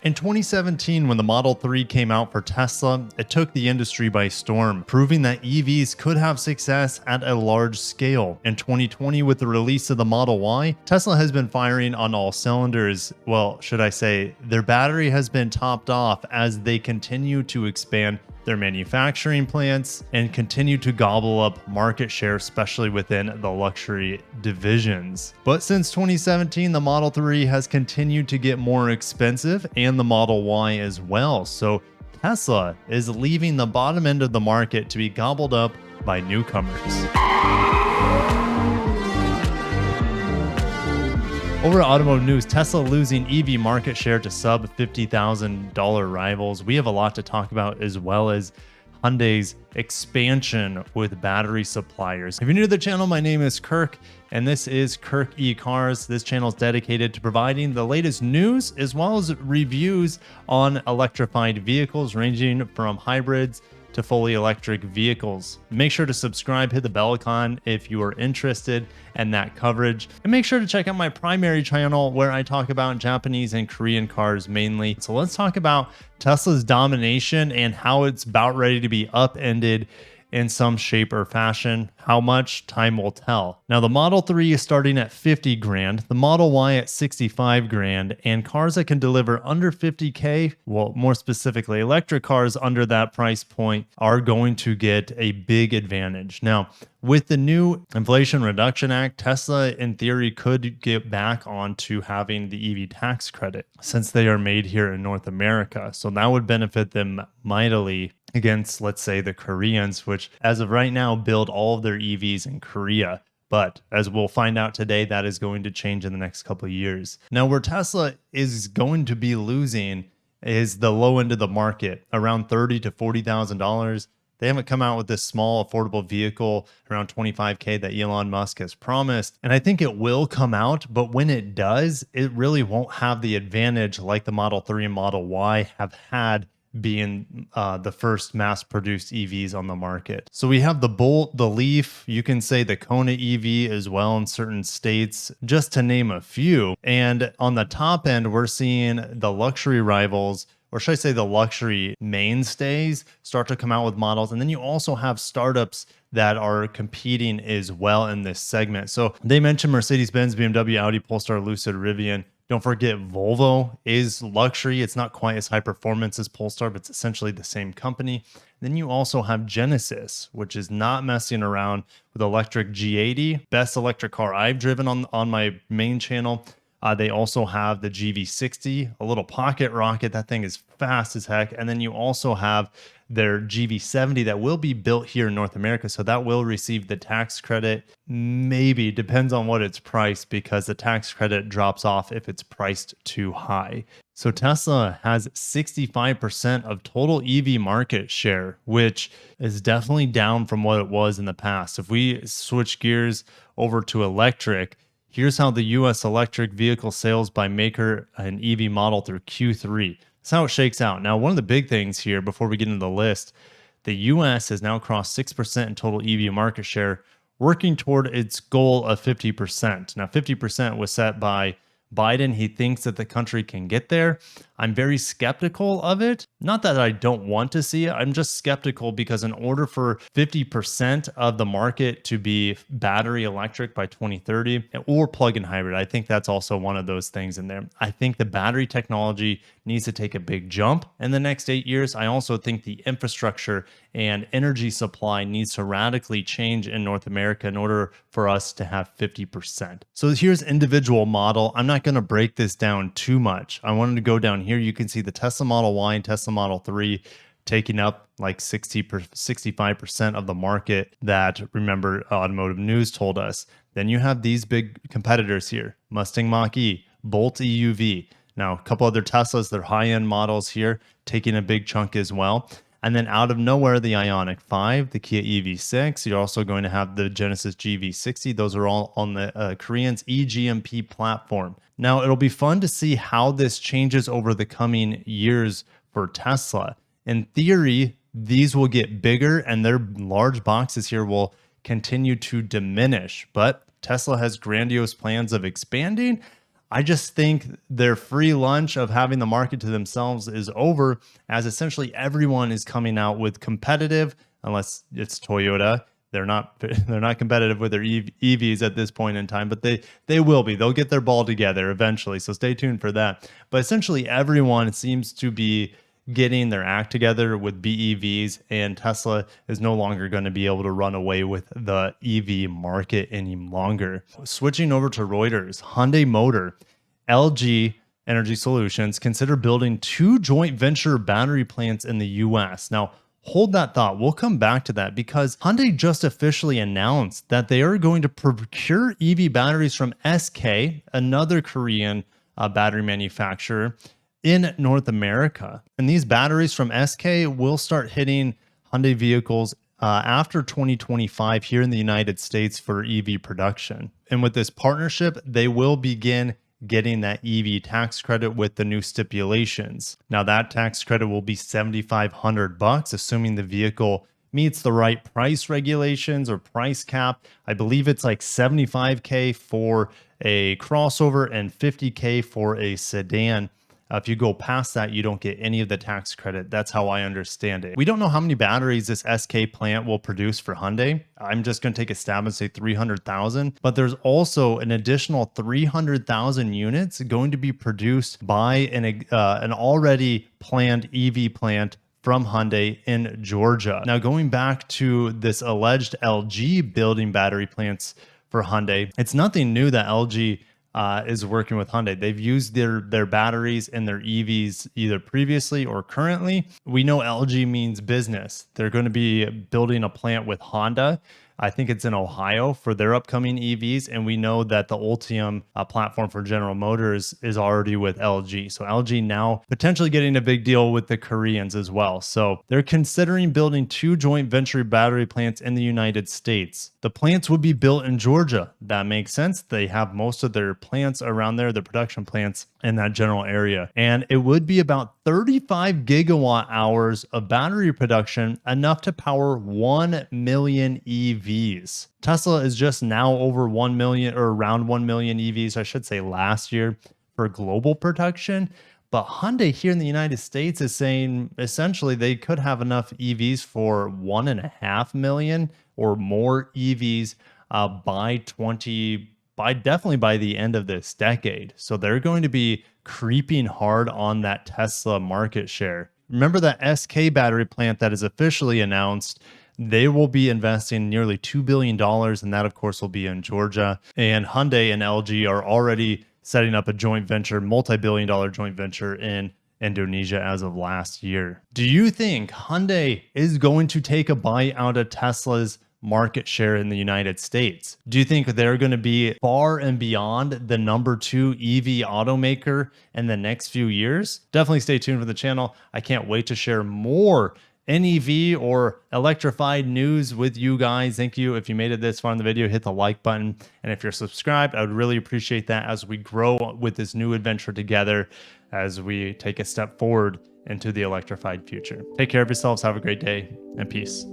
In 2017, when the Model 3 came out for Tesla, it took the industry by storm, proving that EVs could have success at a large scale. In 2020, with the release of the Model Y, Tesla has been firing on all cylinders. Well, should I say, their battery has been topped off as they continue to expand their manufacturing plants and continue to gobble up market share, especially within the luxury divisions. But since 2017, the Model 3 has continued to get more expensive, and the Model Y as well. So Tesla is leaving the bottom end of the market to be gobbled up by newcomers. Over at Automotive News, Tesla losing EV market share to sub $50,000 rivals. We have a lot to talk about, as well as Hyundai's expansion with battery suppliers. If you're new to the channel, my name is Kirk, and this is Kirk eCars. This channel is dedicated to providing the latest news as well as reviews on electrified vehicles, ranging from hybrids to fully electric vehicles. Make sure to subscribe, hit the bell icon if you are interested in that coverage, and make sure to check out my primary channel where I talk about Japanese and Korean cars mainly. So let's talk about Tesla's domination and how it's about ready to be upended in some shape or fashion. How much? Time will tell. Now, the Model 3 is starting at 50 grand, the Model Y at 65 grand, and cars that can deliver under 50K, well, more specifically, electric cars under that price point are going to get a big advantage. Now, with the new Inflation Reduction Act, Tesla, in theory, could get back onto having the EV tax credit since they are made here in North America. So that would benefit them mightily against, let's say, the Koreans, which as of right now build all of their EVs in Korea. But as we'll find out today, that is going to change in the next couple of years. Now, where Tesla is going to be losing is the low end of the market, around $30,000 to $40,000. They haven't come out with this small, affordable vehicle around 25K that Elon Musk has promised. And I think it will come out, but when it does, it really won't have the advantage like the Model 3 and Model Y have had, being the first mass-produced EVs on the market. So we have the Bolt, the Leaf, you can say the Kona EV as well in certain states, just to name a few. And on the top end, we're seeing the luxury rivals, or should I say the luxury mainstays, start to come out with models. And then you also have startups that are competing as well in this segment. So they mentioned Mercedes-Benz, BMW, Audi, Polestar, Lucid, Rivian. Don't forget, Volvo is luxury. It's not quite as high performance as Polestar, but it's essentially the same company. Then you also have Genesis, which is not messing around with electric G80, best electric car I've driven on my main channel. They also have the GV60, a little pocket rocket. That thing is fast as heck. And then you also have their GV70 that will be built here in North America. So that will receive the tax credit. Maybe, depends on what it's priced, because the tax credit drops off if it's priced too high. So Tesla has 65% of total EV market share, which is definitely down from what it was in the past. If we switch gears over to electric, here's how the US electric vehicle sales by maker and EV model through Q3. That's how it shakes out. Now, one of the big things here before we get into the list, the US has now crossed 6% in total EV market share, working toward its goal of 50%. Now, 50% was set by Biden. He thinks that the country can get there. I'm very skeptical of it. Not that I don't want to see it. I'm just skeptical because in order for 50% of the market to be battery electric by 2030 or plug-in hybrid, I think that's also one of those things in there. I think the battery technology needs to take a big jump in the next 8 years. I also think the infrastructure and energy supply needs to radically change in North America in order for us to have 50%. So here's individual model. I'm not going to break this down too much. I wanted to go down here. You can see the Tesla Model Y and Tesla Model 3 taking up like 65% of the market that, remember, Automotive News told us. Then you have these big competitors here, Mustang Mach-E, Bolt EUV. Now, a couple other Teslas, their high-end models here, taking a big chunk as well. And then out of nowhere, the Ioniq 5, the Kia EV6. You're also going to have the Genesis GV60. Those are all on the Korean's eGMP platform. Now, it'll be fun to see how this changes over the coming years for Tesla. In theory, these will get bigger and their large boxes here will continue to diminish. But Tesla has grandiose plans of expanding. I just think their free lunch of having the market to themselves is over, as essentially everyone is coming out with competitive, unless it's Toyota. They're not competitive with their EVs at this point in time, but they will be. They'll get their ball together eventually. So stay tuned for that. But essentially everyone seems to be getting their act together with BEVs, and Tesla is no longer going to be able to run away with the EV market any longer. Switching over to Reuters, Hyundai Motor, LG Energy Solutions consider building 2 joint venture battery plants in the US. Now, hold that thought. We'll come back to that because Hyundai just officially announced that they are going to procure EV batteries from SK, another Korean battery manufacturer, in North America. And these batteries from SK will start hitting Hyundai vehicles after 2025 here in the United States for EV production. And with this partnership, they will begin getting that EV tax credit with the new stipulations. Now that tax credit will be $7,500, assuming the vehicle meets the right price regulations or price cap. I believe it's like $75K for a crossover and $50K for a sedan. If you go past that, you don't get any of the tax credit. That's how I understand it. We don't know how many batteries this SK plant will produce for Hyundai. I'm just going to take a stab and say 300,000. But there's also an additional 300,000 units going to be produced by an already planned EV plant from Hyundai in Georgia. Now, going back to this alleged LG building battery plants for Hyundai, it's nothing new that LG is working with Hyundai. They've used their batteries in their EVs either previously or currently. We know LG means business. They're going to be building a plant with Honda. I think it's in Ohio for their upcoming EVs. And we know that the Ultium platform for General Motors is already with LG. So LG now potentially getting a big deal with the Koreans as well. So they're considering building 2 joint venture battery plants in the United States. The plants would be built in Georgia. That makes sense. They have most of their plants around there, the production plants in that general area. And it would be about 35 gigawatt hours of battery production, enough to power 1 million EVs. Tesla is just now over 1 million, or around 1 million EVs, I should say, last year for global production. But Hyundai here in the United States is saying essentially they could have enough EVs for 1.5 million or more EVs definitely by the end of this decade. So they're going to be creeping hard on that Tesla market share. Remember that SK battery plant that is officially announced, they will be investing nearly $2 billion, and that of course will be in Georgia. And Hyundai and LG are already setting up a joint venture, multi-billion-dollar joint venture in Indonesia as of last year. Do you think Hyundai is going to take a bite out of Tesla's market share in the United States? Do you think they're going to be far and beyond the number 2 EV automaker in the next few years? Definitely stay tuned for the channel. I can't wait to share more NEV or electrified news with you guys. Thank you. If you made it this far in the video, hit the like button. And if you're subscribed, I would really appreciate that as we grow with this new adventure together, as we take a step forward into the electrified future. Take care of yourselves. Have a great day, and peace.